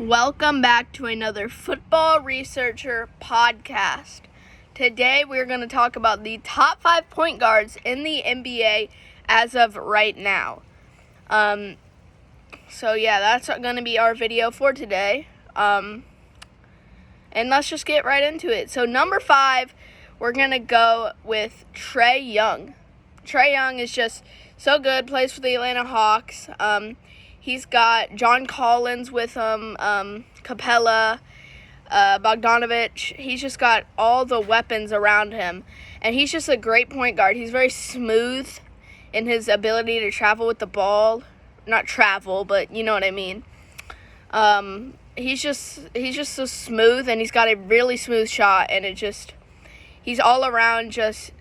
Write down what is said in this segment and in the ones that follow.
Welcome back to another Football Researcher podcast. Today we're going to talk about the top 5 point guards in the NBA as of right now. That's going to be our video for today. And let's just get right into it. So number 5, we're going to go with Trae Young. Trae Young is just so good, plays for the Atlanta Hawks. He's got John Collins with him, Capella, Bogdanovich. He's just got all the weapons around him. And he's just a great point guard. He's very smooth in his ability to travel with the ball. Not travel, but you know what I mean. He's just so smooth, and he's got a really smooth shot. And he's all around just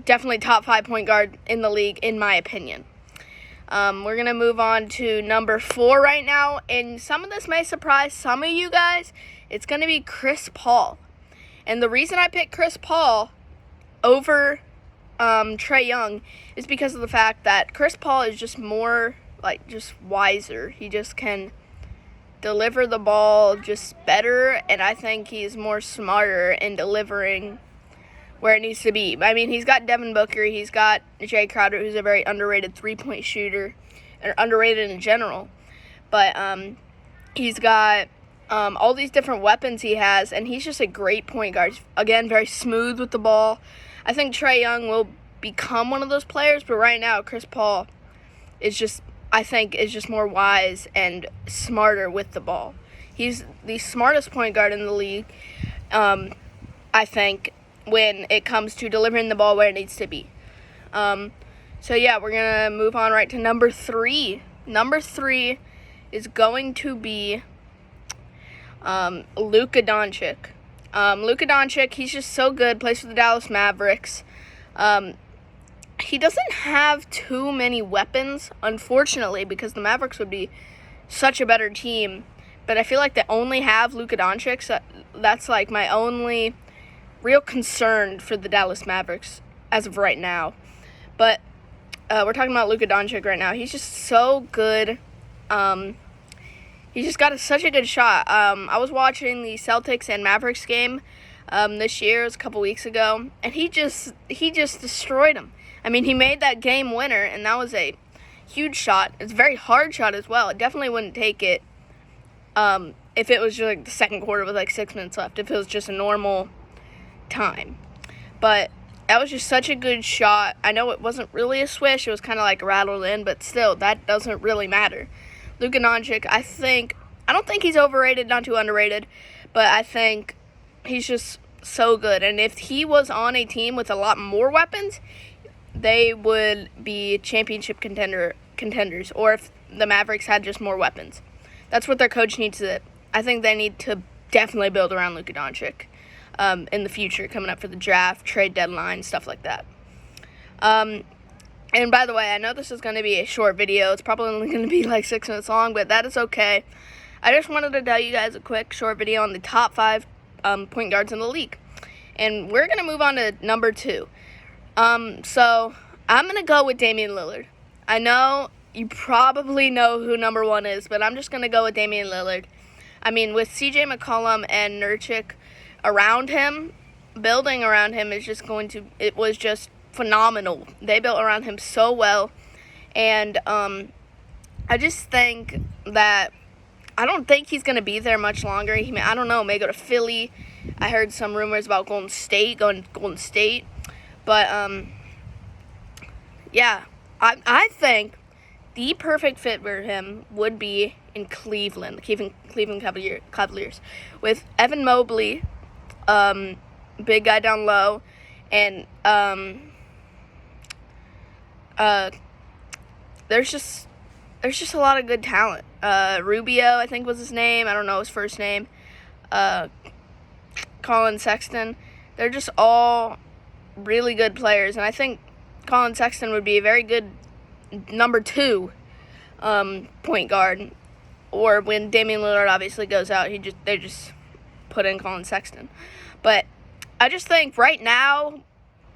definitely top 5 point guard in the league, in my opinion. We're going to move on to number 4 right now, and some of this may surprise some of you guys. It's going to be Chris Paul. And the reason I picked Chris Paul over Trae Young is because of the fact that Chris Paul is just more, just wiser. He just can deliver the ball just better, and I think he's more smarter in delivering where it needs to be. I mean, he's got Devin Booker, he's got Jay Crowder, who's a very underrated three-point shooter, or underrated in general. But he's got all these different weapons he has, and he's just a great point guard. Again, very smooth with the ball. I think Trae Young will become one of those players, but right now, Chris Paul is just more wise and smarter with the ball. He's the smartest point guard in the league, I think, when it comes to delivering the ball where it needs to be. We're going to move on right to number 3. Number 3 is going to be Luka Doncic. Luka Doncic, he's just so good, plays for the Dallas Mavericks. He doesn't have too many weapons, unfortunately, because the Mavericks would be such a better team. But I feel like they only have Luka Doncic, so that's like my only real concern for the Dallas Mavericks as of right now. But we're talking about Luka Doncic right now. He's just so good. He's just got such a good shot. I was watching the Celtics and Mavericks game this year, it was a couple weeks ago, and he just destroyed them. I mean, he made that game winner, and that was a huge shot. It's a very hard shot as well. It definitely wouldn't take it if it was just like the second quarter with 6 minutes left, if it was just a normal time. But that was just such a good shot. I know it wasn't really a swish, it was kind of rattled in, but still, that doesn't really matter. Luka Doncic, I don't think he's overrated, not too underrated, but I think he's just so good. And if he was on a team with a lot more weapons, they would be championship contenders, or if the Mavericks had just more weapons. That's what their coach needs to. I think they need to definitely build around Luka Doncic in the future, coming up for the draft, trade deadline, stuff like that. And by the way, I know this is going to be a short video. It's probably only going to be 6 minutes long, but that is okay. I just wanted to tell you guys a quick short video on the top 5 point guards in the league. And we're going to move on to number 2. So I'm going to go with Damian Lillard. I know you probably know who number 1 is, but I'm just going to go with Damian Lillard. I mean, with CJ McCollum and Nurkic around him, building around him it was just phenomenal. They built around him so well, and I just think that I don't think he's going to be there much longer. I don't know, may go to Philly. I heard some rumors about Golden State, but I think the perfect fit for him would be in Cleveland Cavaliers, with Evan Mobley, big guy down low, and there's just a lot of good talent. Rubio, I think was his name. I don't know his first name. Collin Sexton. They're just all really good players, and I think Collin Sexton would be a very good number 2 point guard. Or when Damian Lillard obviously goes out, they just put in Collin Sexton. But I just think right now,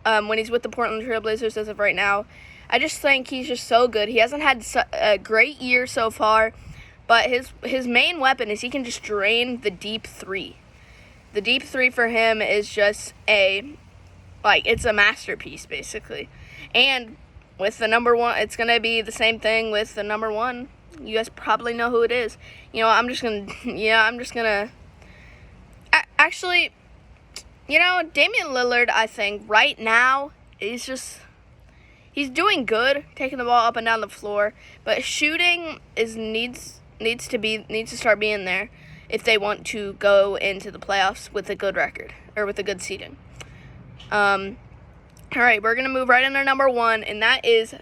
when he's with the Portland Trail Blazers as of right now, I just think he's just so good. He hasn't had a great year so far, But his main weapon is he can just drain the deep three. The deep three for him is just it's a masterpiece, basically. And with the number one, it's going to be the same thing with the number one. You guys probably know who it is. I'm just going to, actually, Damian Lillard, I think, right now, he's doing good, taking the ball up and down the floor, but shooting needs to start being there if they want to go into the playoffs with a good record, or with a good seeding. All right, we're going to move right into number one, and that is,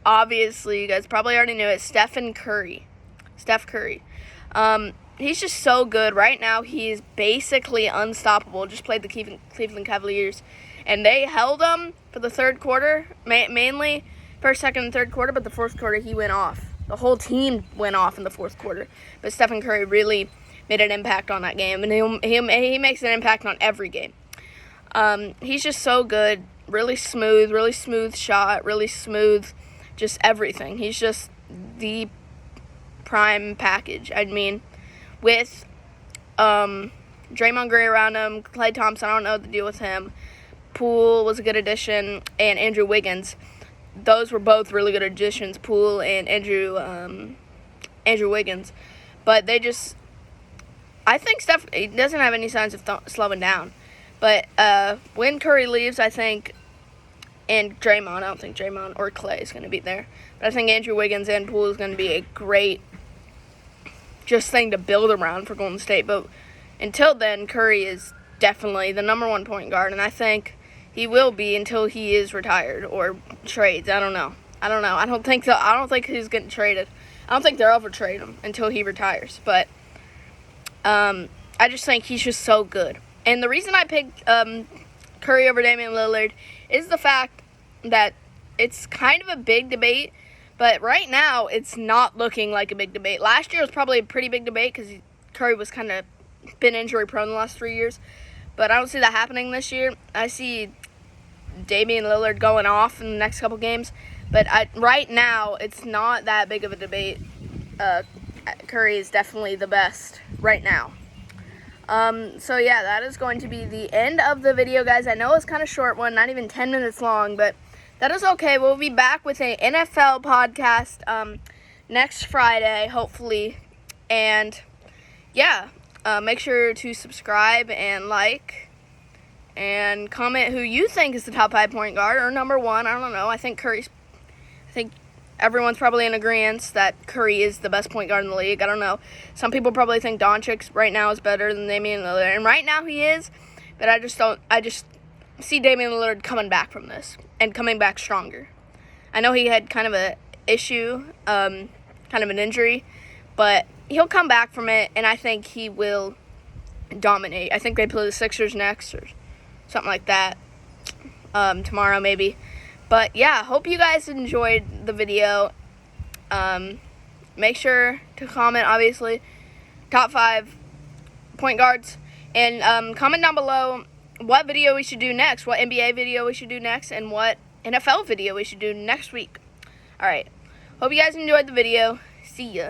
obviously, you guys probably already knew it, Steph Curry. He's just so good. Right now, he's basically unstoppable. Just played the Cleveland Cavaliers, and they held him for the third quarter, mainly first, second, and third quarter, but the fourth quarter, he went off. The whole team went off in the fourth quarter, but Steph Curry really made an impact on that game, and he makes an impact on every game. He's just so good. Really smooth shot, really smooth, just everything. He's just the prime package. I mean, with Draymond Green around him, Klay Thompson, I don't know what to deal with him. Poole was a good addition, and Andrew Wiggins. Those were both really good additions, Poole and Andrew Wiggins. But I think Steph, he doesn't have any signs of slowing down. But when Curry leaves, I think, and Draymond, I don't think Draymond or Klay is going to be there. But I think Andrew Wiggins and Poole is going to be a great thing to build around for Golden State. But until then, Curry is definitely the number one point guard, and I think he will be until he is retired or trades. I don't know. I don't think so. I don't think he's getting traded. I don't think they'll ever trade him until he retires. But I just think he's just so good. And the reason I picked Curry over Damian Lillard is the fact that it's kind of a big debate, but right now it's not looking like a big debate. Last year was probably a pretty big debate because Curry was kind of been injury prone the last 3 years, but I don't see that happening this year. I see Damian Lillard going off in the next couple games, but right now it's not that big of a debate. Curry is definitely the best right now. So yeah, that is going to be the end of the video, guys. I know it's kind of short one, not even 10 minutes long, but that is okay. We'll be back with an NFL podcast next Friday, hopefully. And yeah, make sure to subscribe and like and comment who you think is the top 5 point guard or number one. I don't know. I think everyone's probably in agreement that Curry is the best point guard in the league. I don't know. Some people probably think Doncic right now is better than Damian Lillard, and right now he is. But I just see Damian Lillard coming back from this and coming back stronger. I know he had kind of a issue, kind of an injury, but he'll come back from it, and I think he will dominate. I think they play the Sixers next or something like that, tomorrow maybe. But yeah, hope you guys enjoyed the video. Make sure to comment, obviously, top 5 point guards. And comment down below what video we should do next, what NBA video we should do next, and what NFL video we should do next week. Alright, hope you guys enjoyed the video. See ya.